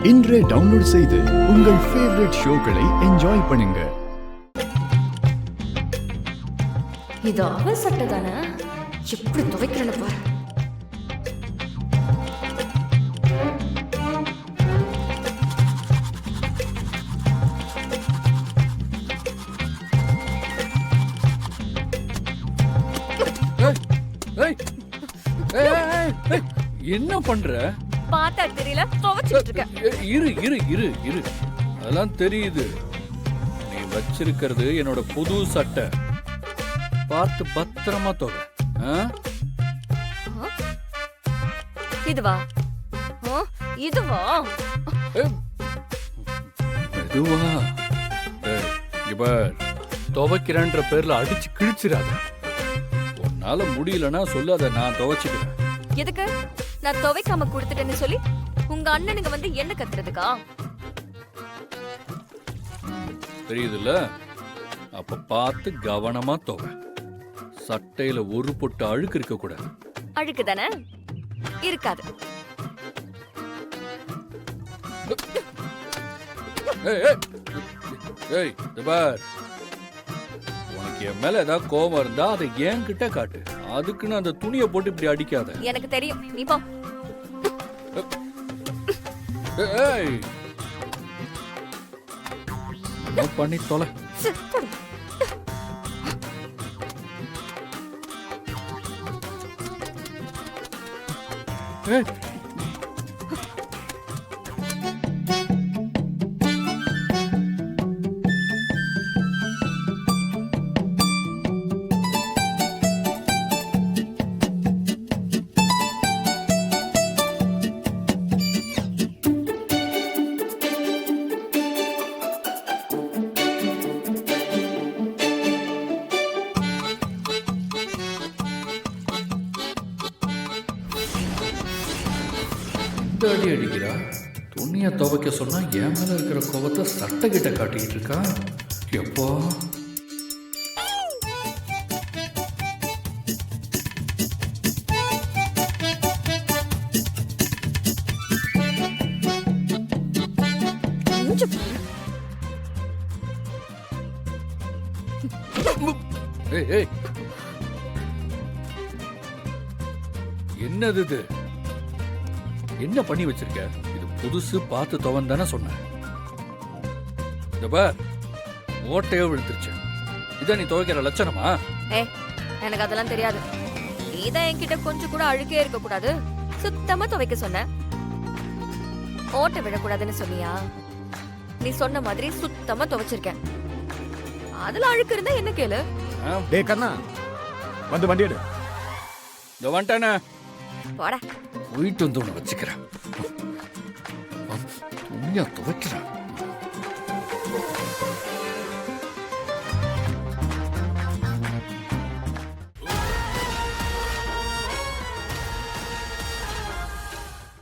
இன்றே டவுன்லோட் செய்து உங்கள் ஃபேவரட் ஷோக்களை என்ஜாய் பண்ணுங்க. இது அவன் சட்டை தானே, எப்படி துவைக்கிறேன்னு பாரு. என்ன பண்ற? பார்த்தா தெரியல, துவைச்சிட்டு இருக்க. இரு இரு இரு இரு, அதெல்லாம் தெரியுது. நீ வச்சிருக்கிறது என்னோட புது சட்டை. பார்த்து பத்திரமா துவை. இதுவா? இதுவா? இதுவா? இவர் துவைக்கிறன்ற பேர்ல அடிச்சு கிழிச்சிடாத. உன்னால முடியலன்னா சொல்லாத, நான் துவைச்சுக்கிறேன். எதுக்கு? நான் துவைக்காம கொடுத்துட்டேன்னு சொல்லி உங்க அண்ணனுங்க வந்து என்ன கத்துறதுக்கா? தெரியுதுல்ல, அப்ப பார்த்து கவனமா துவை. சட்டையில ஒரு பொட்டு அழுக்கு இருக்க கூடாது. அழுக்கு தானே? இருக்காது. உனக்கு என் மேல ஏதாவது கோபம் இருந்தா அதை என்கிட்ட காட்டு. அதுக்குன்னு அந்த துணியை போட்டு இப்படி அடிக்காத. எனக்கு தெரியும், நீ போ. பண்ணி தொலை. அடி அடிக்கிறா. துணியை துவைக்க சொன்னா என் மேல இருக்கிற கோபத்தை சட்டை கிட்ட காட்டிக்கிட்டு இருக்கா. எப்போ என்னது இது? என்ன பண்ணி வச்சிருக்க? இது புதுசு, பார்த்து துவன் தானே சொன்ன. ஓட்டையோ விழுந்துருச்சு. இதான் நீ துவைக்கிற லட்சணமா? எனக்கு அதெல்லாம் தெரியாது. நீதான் என்கிட்ட கொஞ்சம் கூட அழுக்கே இருக்க கூடாது, சுத்தமா துவைக்க சொன்ன. ஓட்டை விழக்கூடாதுன்னு சொன்னியா? நீ சொன்ன மாதிரி சுத்தமா துவைச்சிருக்கேன். அதுல அழுக்கு இருந்தா என்ன கேளு. டேய் கண்ணா, வந்து வண்டி எடு. இந்த வந்துட்டானே, போடா. போயிட்டு வந்து உன்னை வச்சுக்கிறேன். துணியா துவைக்கிறேன்.